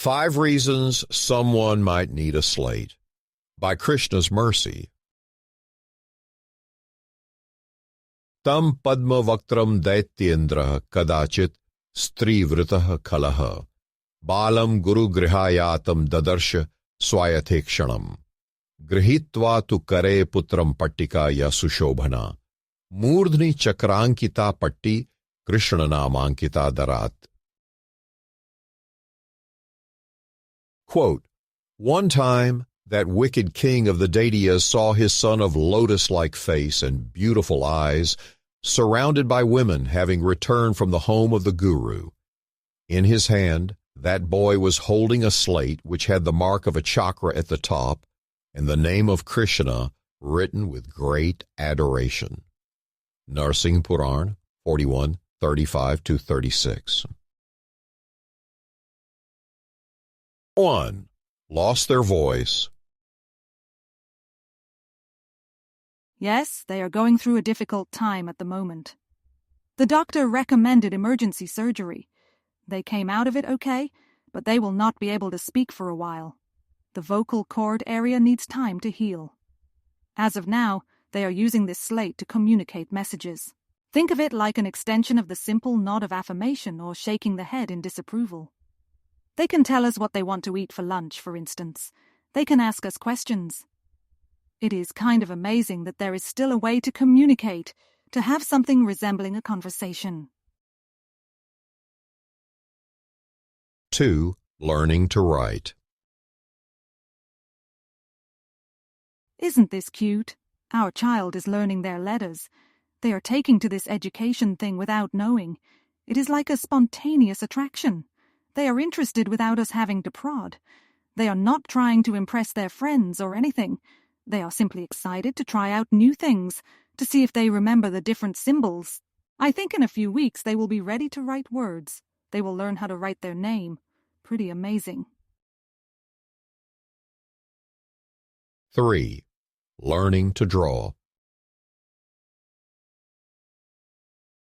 5 Reasons Someone Might Need a Slate by Krishna's Mercy. Tam padmavaktram daityendra kadachit strivritah kalaha balam guru grihayatam dadarsha swayathekshanam grihitva tu kare putram pattika ya sushobhana murdhni chakrankita patti Krishna namankita darat. Quote, one time, that wicked king of the Daityas saw his son of lotus-like face and beautiful eyes surrounded by women having returned from the home of the guru. In his hand, that boy was holding a slate which had the mark of a chakra at the top and the name of Krishna written with great adoration. Narasimha Purana 41:35-36. 1. Lost their voice. Yes, they are going through a difficult time at the moment. The doctor recommended emergency surgery. They came out of it okay, but they will not be able to speak for a while. The vocal cord area needs time to heal. As of now, they are using this slate to communicate messages. Think of it like an extension of the simple nod of affirmation or shaking the head in disapproval. They can tell us what they want to eat for lunch, for instance. They can ask us questions. It is kind of amazing that there is still a way to communicate, to have something resembling a conversation. 2. Learning to write. Isn't this cute? Our child is learning their letters. They are taking to this education thing without knowing. It is like a spontaneous attraction. They are interested without us having to prod. They are not trying to impress their friends or anything. They are simply excited to try out new things, to see if they remember the different symbols. I think in a few weeks they will be ready to write words. They will learn how to write their name. Pretty amazing. 3. Learning to draw.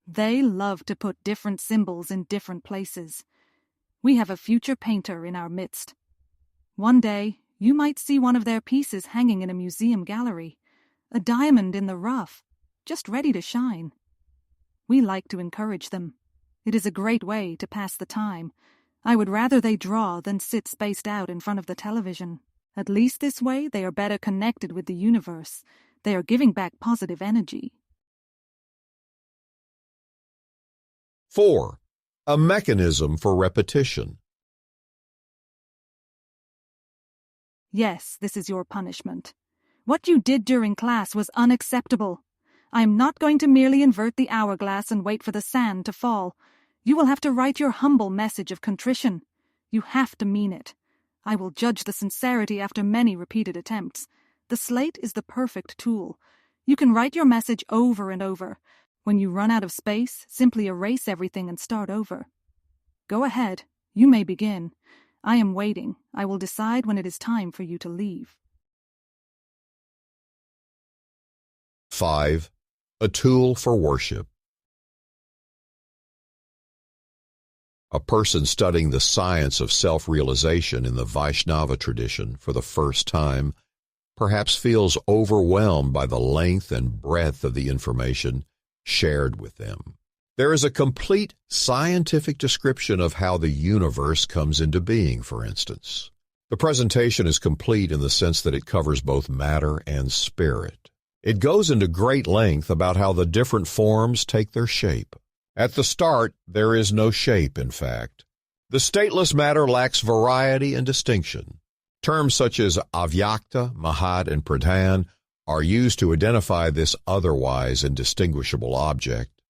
They love to put different symbols in different places. We have a future painter in our midst. One day, you might see one of their pieces hanging in a museum gallery, a diamond in the rough, just ready to shine. We like to encourage them. It is a great way to pass the time. I would rather they draw than sit spaced out in front of the television. At least this way they are better connected with the universe. They are giving back positive energy. 4. A mechanism for repetition. Yes, this is your punishment. What you did during class was unacceptable. I am not going to merely invert the hourglass and wait for the sand to fall. You will have to write your humble message of contrition. You have to mean it. I will judge the sincerity after many repeated attempts. The slate is the perfect tool. You can write your message over and over. When you run out of space, simply erase everything and start over. Go ahead. You may begin. I am waiting. I will decide when it is time for you to leave. 5. A tool for worship. A person studying the science of self-realization in the Vaishnava tradition for the first time perhaps feels overwhelmed by the length and breadth of the information shared with them. There is a complete scientific description of how the universe comes into being, for instance. The presentation is complete in the sense that it covers both matter and spirit. It goes into great length about how the different forms take their shape. At the start, there is no shape, in fact. The stateless matter lacks variety and distinction. Terms such as avyakta, mahad, and pradhan are used to identify this otherwise indistinguishable object.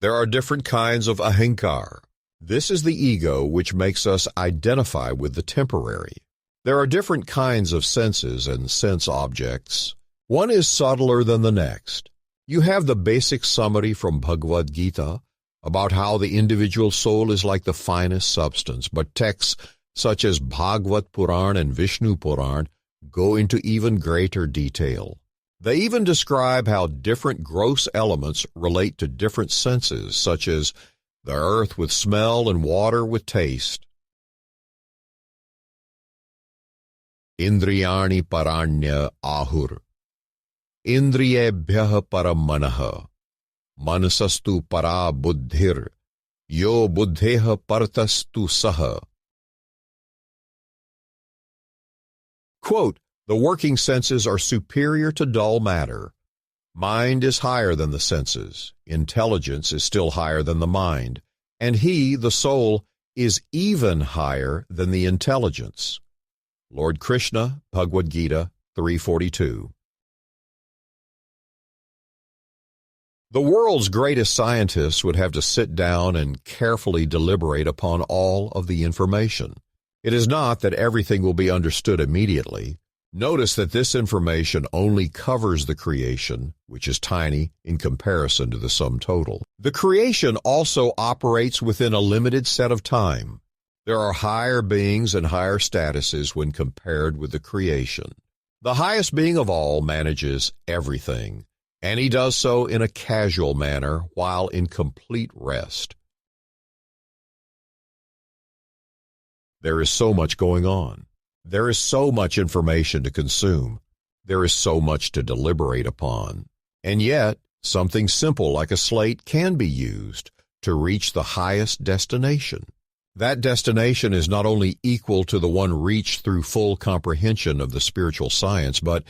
There are different kinds of ahankar. This is the ego which makes us identify with the temporary. There are different kinds of senses and sense objects. One is subtler than the next. You have the basic summary from Bhagavad-gita about how the individual soul is like the finest substance, but texts such as Bhagavad-Purana and Vishnu Purana go into even greater detail. They even describe how different gross elements relate to different senses, such as the earth with smell and water with taste. Indriyani paranya ahur. Indriyebhyah param manah. Manasastu para buddhir. Yo buddheha partastu saha. Quote, the working senses are superior to dull matter. Mind is higher than the senses. Intelligence is still higher than the mind. And he, the soul, is even higher than the intelligence. Lord Krishna, Bhagavad-gita 3:42. The world's greatest scientists would have to sit down and carefully deliberate upon all of the information. It is not that everything will be understood immediately. Notice that this information only covers the creation, which is tiny in comparison to the sum total. The creation also operates within a limited set of time. There are higher beings and higher statuses when compared with the creation. The highest being of all manages everything, and he does so in a casual manner while in complete rest. There is so much going on. There is so much information to consume. There is so much to deliberate upon. And yet, something simple like a slate can be used to reach the highest destination. That destination is not only equal to the one reached through full comprehension of the spiritual science, but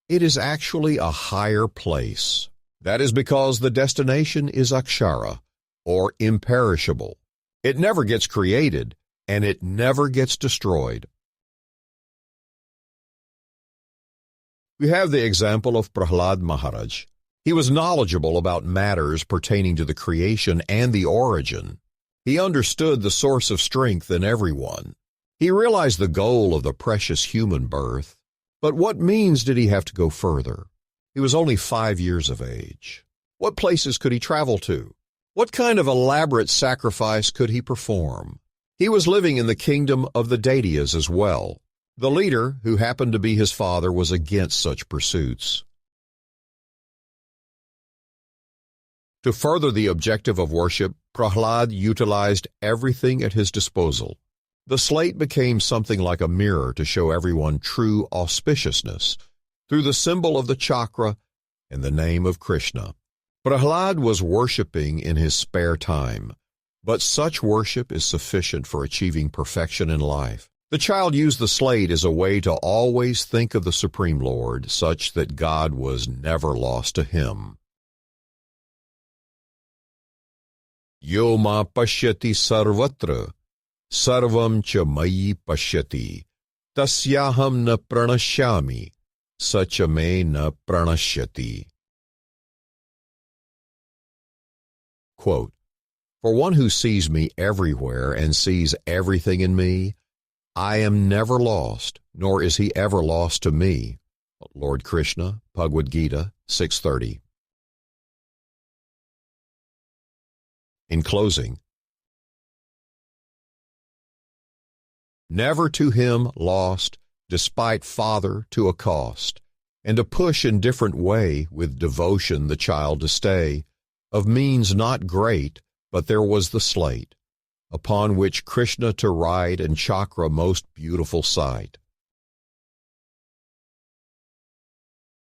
it is actually a higher place. That is because the destination is akshara, or imperishable. It never gets created, and it never gets destroyed. We have the example of Prahlad Maharaj. He was knowledgeable about matters pertaining to the creation and the origin. He understood the source of strength in everyone. He realized the goal of the precious human birth. But what means did he have to go further? He was only 5 years of age. What places could he travel to? What kind of elaborate sacrifice could he perform? He was living in the kingdom of the Daityas as well. The leader, who happened to be his father, was against such pursuits. To further the objective of worship, Prahlad utilized everything at his disposal. The slate became something like a mirror to show everyone true auspiciousness through the symbol of the chakra and the name of Krishna. Prahlad was worshiping in his spare time, but such worship is sufficient for achieving perfection in life. The child used the slate as a way to always think of the Supreme Lord, such that God was never lost to him. Yo ma pashyati sarvatra, sarvam cha mayi pashyati, tasyaham na pranashyami, sacha me na pranashyati. Quote, for one who sees me everywhere and sees everything in me, I am never lost, nor is he ever lost to me. Lord Krishna, Bhagavad-gita 6:30. In closing, never to him lost, despite father to accost, and to push in different way with devotion the child to stay, of means not great, but there was the slate, upon which Krishna to ride and chakra most beautiful sight.